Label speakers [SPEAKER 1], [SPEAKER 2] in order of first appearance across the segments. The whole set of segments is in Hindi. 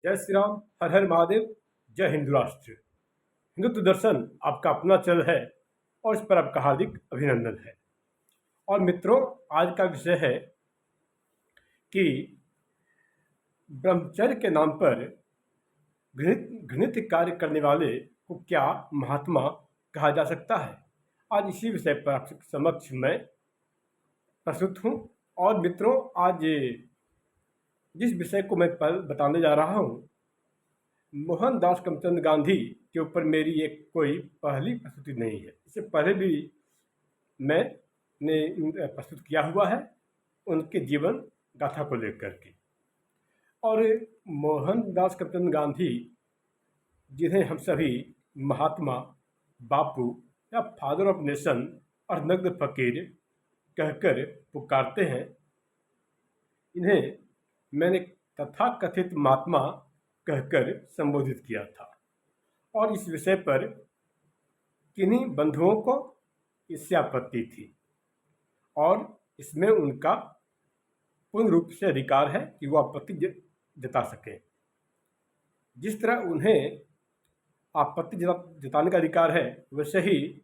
[SPEAKER 1] जय श्री राम। हर हर महादेव। जय हिंदू राष्ट्र। हिंदुत्व दर्शन आपका अपना चैनल है और इस पर आपका हार्दिक अभिनंदन है। और मित्रों, आज का विषय है कि ब्रह्मचर्य के नाम पर घृणित कार्य करने वाले को क्या महात्मा कहा जा सकता है। आज इसी विषय पर आपके समक्ष मैं प्रस्तुत हूँ। और मित्रों, आज जिस विषय को मैं बताने जा रहा हूँ, मोहनदास करमचंद गांधी के ऊपर मेरी एक कोई पहली प्रस्तुति नहीं है। इससे पहले भी मैंने प्रस्तुत किया हुआ है उनके जीवन गाथा को लेकर के। और मोहनदास करमचंद गांधी, जिन्हें हम सभी महात्मा, बापू या फादर ऑफ नेशन और नग्न फकीर कहकर पुकारते हैं, इन्हें मैंने तथाकथित महात्मा कहकर संबोधित किया था। और इस विषय पर किन्हीं बंधुओं को इससे आपत्ति थी और इसमें उनका पूर्ण रूप से अधिकार है कि वो आपत्ति जता सकें। जिस तरह उन्हें आपत्ति जताने का अधिकार है, वैसे ही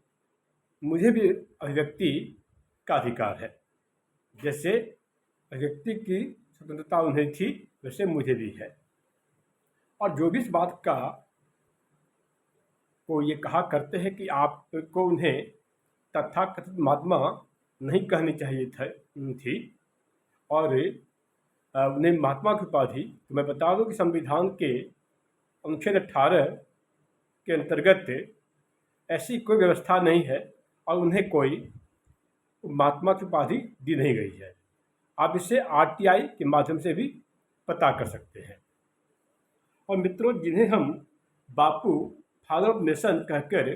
[SPEAKER 1] मुझे भी अभिव्यक्ति का अधिकार है। जैसे अभिव्यक्ति की स्वतंत्रता उन्हें थी, वैसे मुझे भी है। और जो भी इस बात का को ये कहा करते हैं कि आपको उन्हें तथाकथित महात्मा नहीं कहनी चाहिए थी और उन्हें महात्मा की उपाधि, तो मैं बता दूं कि संविधान के अनुच्छेद 18 के अंतर्गत ऐसी कोई व्यवस्था नहीं है और उन्हें कोई महात्मा की उपाधि दी नहीं गई है। आप इसे आरटीआई के माध्यम से भी पता कर सकते हैं। और मित्रों, जिन्हें हम बापू, फादर ऑफ नेशन कहकर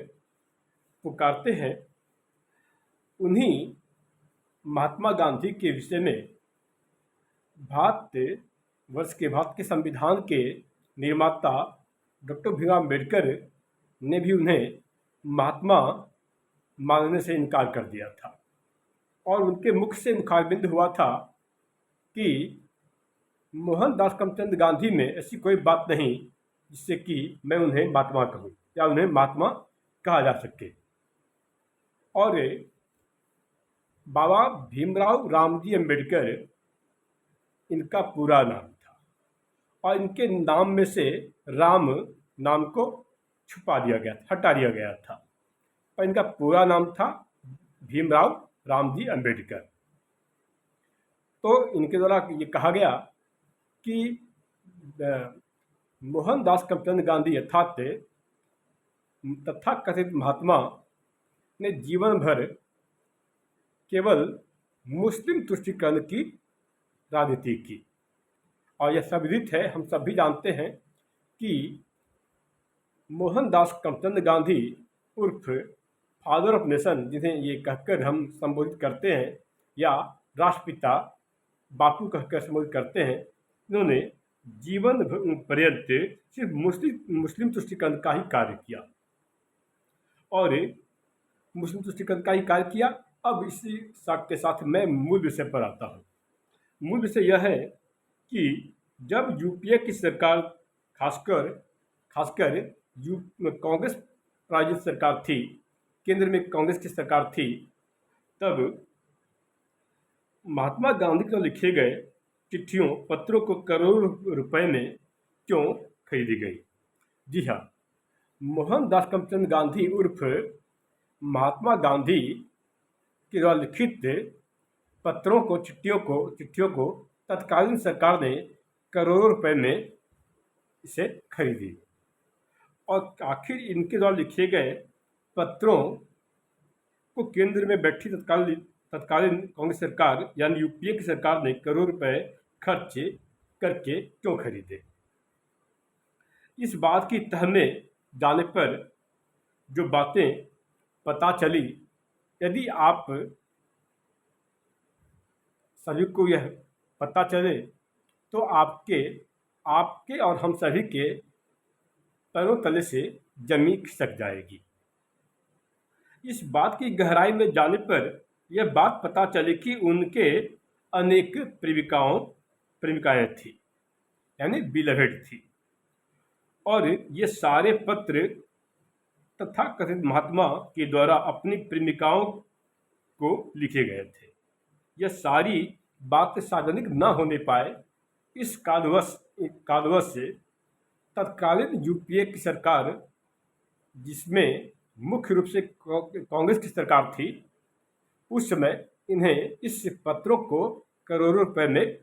[SPEAKER 1] पुकारते हैं, उन्हीं महात्मा गांधी के विषय में भारत के संविधान के निर्माता डॉक्टर भीमराव अम्बेडकर ने भी उन्हें महात्मा मानने से इनकार कर दिया था। और उनके मुख से मुखारबिंद हुआ था कि मोहनदास करमचंद गांधी में ऐसी कोई बात नहीं जिससे कि मैं उन्हें महात्मा कहूँ या उन्हें महात्मा कहा जा सके। और बाबा भीमराव रामजी अम्बेडकर इनका पूरा नाम था और इनके नाम में से राम नाम को छुपा दिया गया था, हटा दिया गया था। और इनका पूरा नाम था भीमराव रामजी अम्बेडकर। तो इनके द्वारा ये कहा गया कि मोहनदास करमचंद गांधी अर्थात तथाकथित महात्मा ने जीवन भर केवल मुस्लिम तुष्टीकरण की राजनीति की। और यह संविदित है, हम सब भी जानते हैं कि मोहनदास करमचंद गांधी उर्फ फादर ऑफ नेशन, जिन्हें ये कहकर हम संबोधित करते हैं, या राष्ट्रपिता बापू कहकर संबोधित करते हैं, इन्होंने जीवन पर्यंत सिर्फ मुस्लिम तुष्टीकरण का ही कार्य किया और मुस्लिम तुष्टीकरण का ही कार्य किया। अब इसी के साथ मैं मूल विषय पर आता हूँ। मूल विषय यह है कि जब यूपीए की सरकार, खासकर कांग्रेस प्रायोजित सरकार थी, केंद्र में कांग्रेस की सरकार थी, तब महात्मा गांधी को लिखे गए चिट्ठियों, पत्रों को करोड़ों रुपए में क्यों खरीदी गई। जी हाँ, मोहनदास करमचंद गांधी उर्फ महात्मा गांधी के द्वारा लिखित पत्रों को, चिट्ठियों को तत्कालीन सरकार ने करोड़ों रुपए में इसे खरीदी। और आखिर इनके द्वारा लिखे गए पत्रों को केंद्र में बैठी तत्कालीन कांग्रेस सरकार यानी यूपीए की सरकार ने करोड़ रुपए खर्च करके क्यों खरीदे। इस बात की तह में जाने पर जो बातें पता चली, यदि आप सभी को यह पता चले तो आपके और हम सभी के पैरों तले से जमीन खिसक जाएगी। इस बात की गहराई में जाने पर यह बात पता चली कि उनके अनेक प्रेमिकाएं थी, यानी बिलवेड थी। और ये सारे पत्र तथाकथित महात्मा के द्वारा अपनी प्रेमिकाओं को लिखे गए थे। यह सारी बातें सार्वजनिक न होने पाए, इस कारणवश से तत्कालीन यूपीए की सरकार, जिसमें मुख्य रूप से कांग्रेस की सरकार थी, उस समय इन्हें इस पत्रों को करोड़ों रुपए में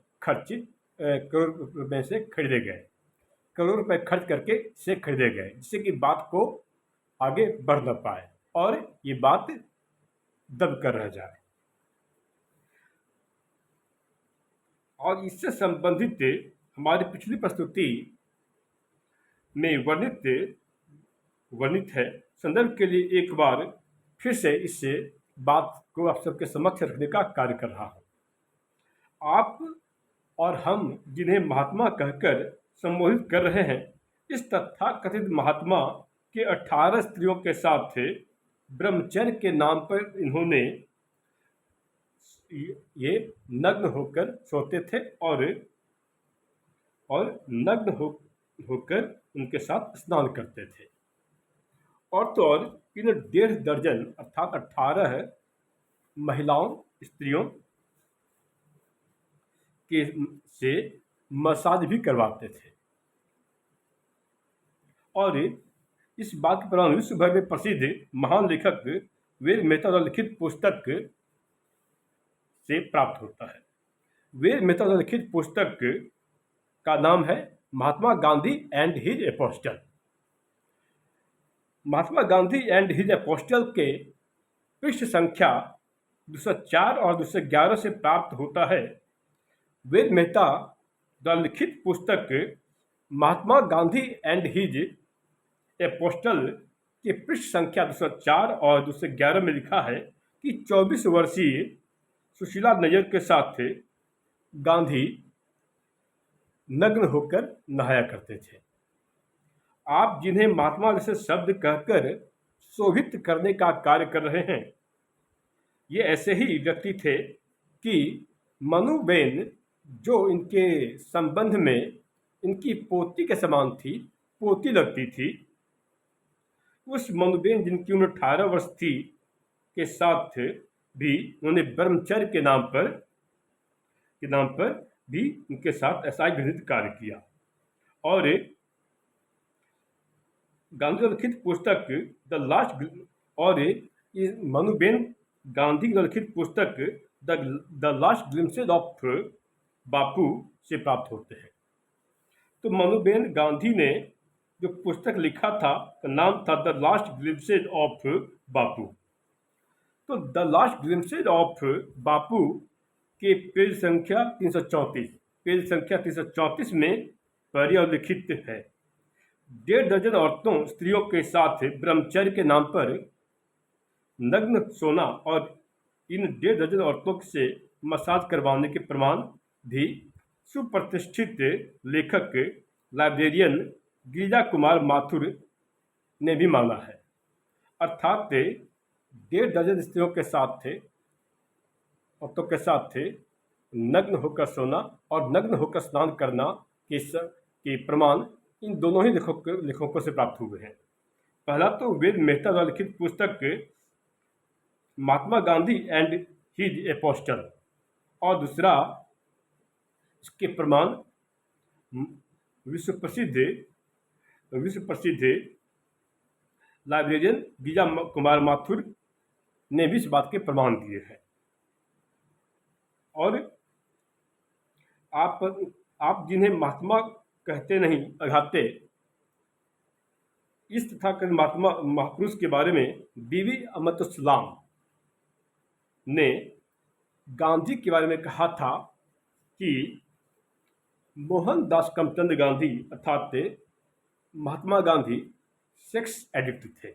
[SPEAKER 1] करोड़ रुपए से खरीदे गए, करोड़ रुपए खर्च करके से खरीदे गए, जिससे कि बात को आगे बढ़ न पाए और ये बात दब कर रह जाए। और इससे संबंधित हमारी पिछली प्रस्तुति में वर्णित है। संदर्भ के लिए एक बार फिर से इस बात को आप सबके समक्ष रखने का कार्य कर रहा हूँ। आप और हम जिन्हें महात्मा कहकर संबोधित कर रहे हैं, इस तथाकथित महात्मा के 18 स्त्रियों के साथ ब्रह्मचर्य के नाम पर इन्होंने ये नग्न होकर सोते थे और नग्न होकर उनके साथ स्नान करते थे। और तो और इन 1.5 दर्जन अर्थात 18 महिलाओं स्त्रियों के से मसाज भी करवाते थे। और इस बात के प्रमाण विश्व भर में प्रसिद्ध महान लेखक वेद मेहता द्वारा लिखित पुस्तक से प्राप्त होता है। वेद मेहता द्वारा लिखित पुस्तक का नाम है Mahatma Gandhi and his apostle. Mahatma Gandhi and his apostle के पृष्ठ संख्या 204 और 211 से प्राप्त होता है। वेद मेहता द्वारा लिखित पुस्तक महात्मा गांधी एंड हिज एपोस्टल के पृष्ठ संख्या 204 और 211 में लिखा है कि 24 वर्षीय सुशीला नैयर के साथ गांधी नग्न होकर नहाया करते थे। आप जिन्हें महात्मा जैसे शब्द कहकर शोभित करने का कार्य कर रहे हैं, ये ऐसे ही व्यक्ति थे कि मनुबेन, जो इनके संबंध में इनकी पोती के समान थी, पोती लगती थी, उस मनुबेन जिनकी उम्र 18 वर्ष थी के साथ भी उन्होंने ब्रह्मचर्य के नाम पर भी उनके साथ ऐसा घृणित कार्य किया। और गांधी लिखित पुस्तक द लास्ट और मनुबेन गांधी लिखित पुस्तक द लास्ट ग्लिम्सेज ऑफ बापू से प्राप्त होते हैं। तो मनुबेन गांधी ने जो पुस्तक लिखा था का नाम था द लास्ट ग्लिम्सेज ऑफ बापू। तो द लास्ट ग्लिम्सेज ऑफ बापू के पेज संख्या 334 में लिखित है, 1.5 दर्जन औरतों स्त्रियों के साथ ब्रह्मचर्य के नाम पर नग्न सोना और इन 1.5 दर्जन औरतों से मसाज करवाने के प्रमाण भी सुप्रतिष्ठित लेखक लाइब्रेरियन गिरिजा कुमार माथुर ने भी माना है। अर्थात 1.5 दर्जन स्त्रियों के साथ औरतों के साथ नग्न होकर सोना और नग्न होकर स्नान करना के प्रमाण इन दोनों ही लेखकों से प्राप्त हुए हैं। पहला तो वेद मेहता द्वारा लिखित पुस्तक महात्मा गांधी एंड हिज एपोस्टल, और दूसरा इसके प्रमाण विश्व प्रसिद्ध लाइब्रेरियन गिरिजा कुमार माथुर ने भी इस बात के प्रमाण दिए हैं। और आप जिन्हें महात्मा कहते नहीं अघाते, इस तथाकथित महात्मा महापुरुष के बारे में बीवी अमतुस्सलाम ने गांधी के बारे में कहा था कि मोहनदास करमचंद गांधी अर्थात महात्मा गांधी सेक्स एडिक्ट थे।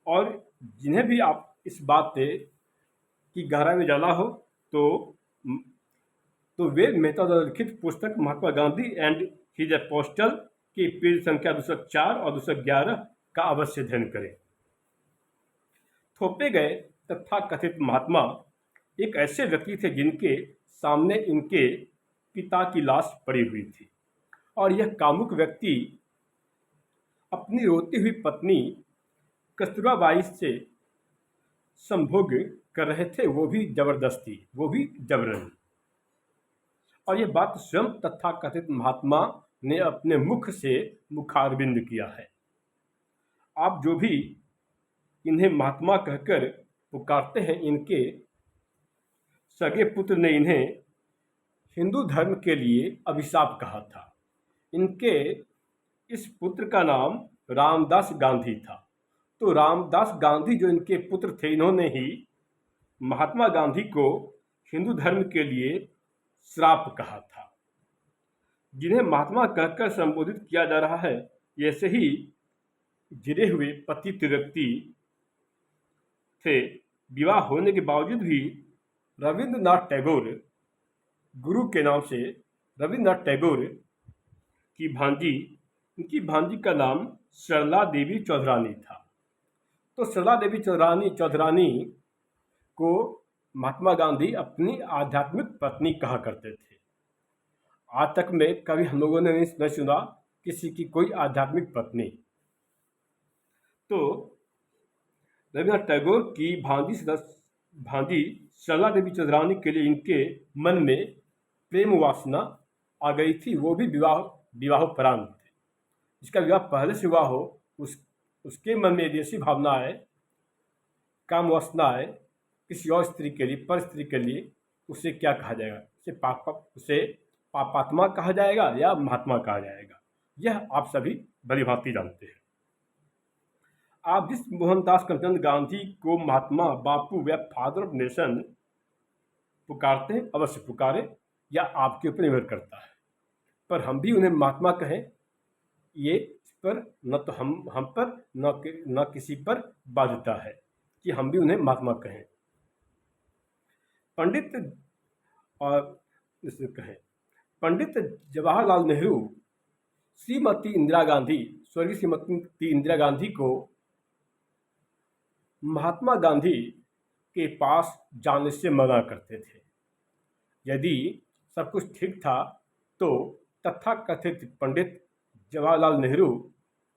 [SPEAKER 1] और जिन्हें भी आप इस बात की गहराई में जाना हो तो वेद मेहता द्वारा लिखित पुस्तक महात्मा गांधी एंड हिज एपोस्टल की पेज संख्या 204 और 211 का अवश्य अध्ययन करें। थोपे गए तथाकथित महात्मा एक ऐसे व्यक्ति थे जिनके सामने इनके पिता की लाश पड़ी हुई थी और यह कामुक व्यक्ति अपनी रोती हुई पत्नी कस्तूरबा बाई से संभोग कर रहे थे, वो भी जबरदस्ती, वो भी जबरन। और ये बात स्वयं तथाकथित महात्मा ने अपने मुख से मुखारबिंद किया है। आप जो भी इन्हें महात्मा कहकर पुकारते हैं, इनके सगे पुत्र ने इन्हें हिंदू धर्म के लिए अभिशाप कहा था। इनके इस पुत्र का नाम रामदास गांधी था। तो रामदास गांधी जो इनके पुत्र थे, इन्होंने ही महात्मा गांधी को हिंदू धर्म के लिए श्राप कहा था। जिन्हें महात्मा कहकर संबोधित किया जा रहा है, ऐसे ही गिरे हुए पतित व्यक्ति थे। विवाह होने के बावजूद भी रविंद्रनाथ टैगोर, गुरु के नाम से रविंद्रनाथ टैगोर की भांजी, उनकी भांजी का नाम सरला देवी चौधरानी था। तो सरला देवी चौधरानी को महात्मा गांधी अपनी आध्यात्मिक पत्नी कहा करते थे। आज तक में कभी हम लोगों ने नहीं सुना किसी की कोई आध्यात्मिक पत्नी। तो रविंद्रनाथ टैगोर की भांजी सरला देवी चौधरानी के लिए इनके मन में प्रेम वासना आ गई थी, वो भी विवाहोपरांत। जिसका विवाह पहले से हुआ हो, उसके मन में ऐसी भावना आए, काम वासना आए किसी और स्त्री के लिए, पर स्त्री के लिए, उसे क्या कहा जाएगा? उसे पापात्मा कहा जाएगा या महात्मा कहा जाएगा? यह आप सभी भली भांति जानते हैं। आप जिस मोहनदास करमचंद गांधी को महात्मा, बापू या फादर ऑफ नेशन पुकारते हैं, अवश्य पुकारे, या आपके ऊपर निर्भर करता है। पर हम भी उन्हें महात्मा कहें, ये इस पर न तो हम पर न किसी पर बाध्यता है कि हम भी उन्हें महात्मा कहें। पंडित जवाहरलाल नेहरू श्रीमती इंदिरा गांधी, स्वर्गीय श्रीमती इंदिरा गांधी को महात्मा गांधी के पास जाने से मना करते थे। यदि सब कुछ ठीक था तो तथाकथित पंडित जवाहरलाल नेहरू,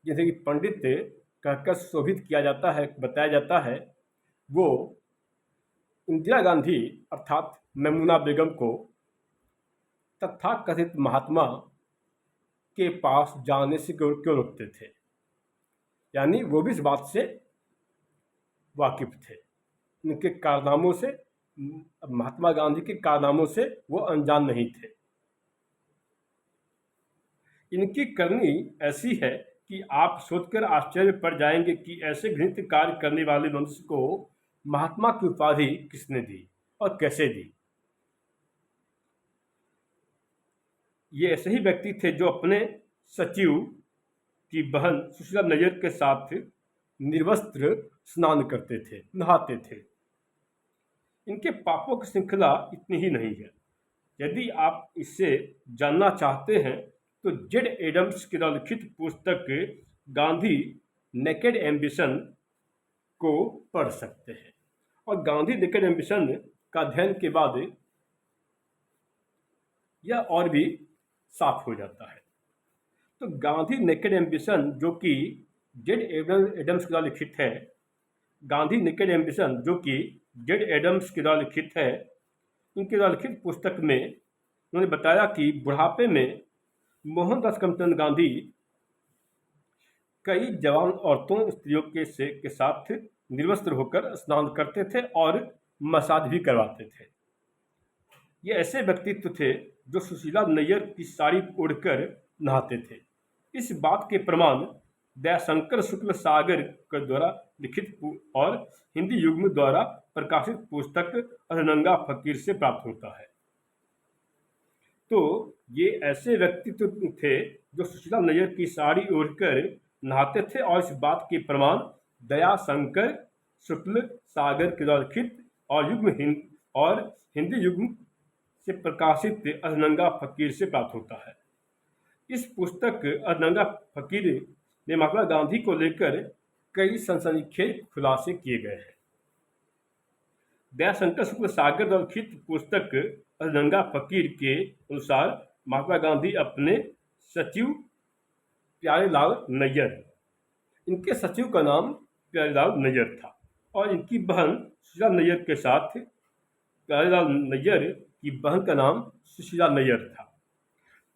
[SPEAKER 1] जिसे कि पंडित कहकर शोभित किया जाता है, बताया जाता है, वो इंदिरा गांधी अर्थात मेमुना बेगम को तथाकथित महात्मा के पास जाने से क्यों रोकते थे? यानी वो भी इस बात से वाकिफ थे, उनके कारनामों से, महात्मा गांधी के कारनामों से वो अनजान नहीं थे। इनकी करनी ऐसी है कि आप सोचकर आश्चर्य पड़ जाएंगे कि ऐसे घृणित कार्य करने वाले मनुष्य को महात्मा की उपाधि किसने दी और कैसे दी। ये ऐसे ही व्यक्ति थे जो अपने सचिव की बहन सुशीला नैयर के साथ निर्वस्त्र स्नान करते थे, नहाते थे। इनके पापों की श्रृंखला इतनी ही नहीं है। यदि आप इससे जानना चाहते हैं तो जेड एडम्स की लिखित पुस्तक गांधी नेकेड एम्बिशन को पढ़ सकते हैं। और गांधी नेकेड एम्बिशन का अध्ययन के बाद यह और भी साफ हो जाता है। तो गांधी नेकेड एम्बिशन, जो कि जेड एडम्स के द्वारा लिखित है, गांधी नेकेड एम्बिशन जो कि जेड एडम्स के द्वारा लिखित है, इनके द्वारा लिखित पुस्तक में उन्होंने बताया कि बुढ़ापे में मोहनदास करमचंद गांधी कई जवान औरतों, स्त्रियों के साथ निर्वस्त्र होकर स्नान करते थे और मसाज भी करवाते थे। ये ऐसे व्यक्तित्व थे जो सुशीला नैयर की साड़ी ओढ़कर नहाते थे। इस बात के प्रमाण दयाशंकर शुक्ल सागर के द्वारा लिखित और हिंदी युग्म द्वारा प्रकाशित पुस्तक अरनंगा फकीर से प्राप्त होता है। तो ये ऐसे व्यक्तित्व थे जो सुशीला नैयर की साड़ी ओढ़कर नहाते थे, और इस बात के प्रमाण दयाशंकर शुक्ल सागर के द्वारा लिखित और हिंदी युग्म से प्रकाशित अरनंगा फकीर से प्राप्त होता है। इस पुस्तक अरनंगा फकीर में महात्मा गांधी को लेकर कई सनसनीखेज खुलासे किए गए हैं। दयाशंकर शुक्ल सागर द्वारा लिखित पुस्तक अरनंगा फकीर के अनुसार महात्मा गांधी अपने सचिव प्यारेलाल नैयर। इनके सचिव का नाम प्यारेलाल नैयर था और इनकी बहन सुशीला नैयर के साथ प्यारेलाल नैयर की बहन का नाम सुशीला नैयर था।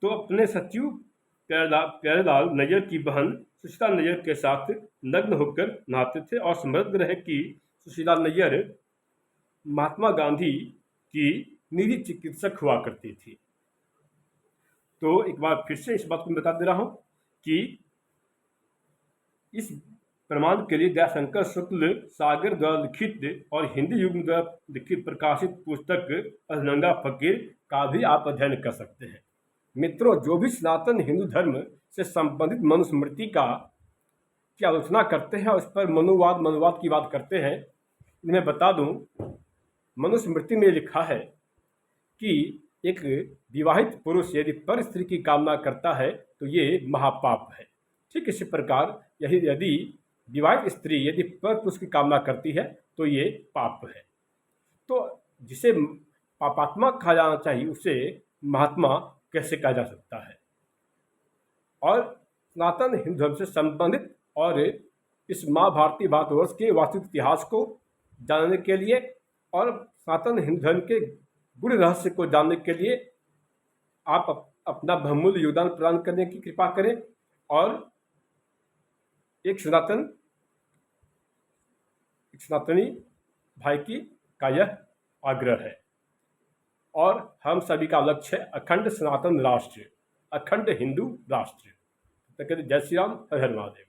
[SPEAKER 1] तो अपने सचिव प्यारेलाल नैयर की बहन सुशीला नैयर के साथ नग्न होकर नहाते थे और समृद्ध रहे कि सुशीला नैयर महात्मा गांधी की निजी चिकित्सक हुआ करती थी। तो एक बार फिर से इस बात को बता दे रहा हूं कि इस प्रमाण के लिए दयाशंकर शुक्ल सागर द्वारा लिखित और हिंदी युग्म द्वारा लिखित प्रकाशित पुस्तक अजनंगा फकीर का भी आप अध्ययन कर सकते हैं। मित्रों, जो भी सनातन हिंदू धर्म से संबंधित मनुस्मृति की आलोचना करते हैं और उस पर मनुवाद की बात करते हैं, इन्हें बता दूं, मनुस्मृति में लिखा है कि एक विवाहित पुरुष यदि पर स्त्री की कामना करता है तो ये महापाप है। ठीक इसी प्रकार यदि विवाहित स्त्री यदि पर पुरुष की कामना करती है तो ये पाप है। तो जिसे पापात्मा कहा जाना चाहिए उसे महात्मा कैसे कहा जा सकता है? और सनातन हिंदू धर्म से संबंधित और इस महाभारती भारतवर्ष के वास्तविक इतिहास को जानने के लिए और सनातन हिंदू धर्म के गूढ़ रहस्य को जानने के लिए आप अपना बहुमूल्य योगदान प्रदान करने की कृपा करें। और एक सनातनी भाई का यह आग्रह है और हम सभी का लक्ष्य है अखंड सनातन राष्ट्र, अखंड हिंदू राष्ट्र। तो कहते जय श्री राम, हर हर महादेव।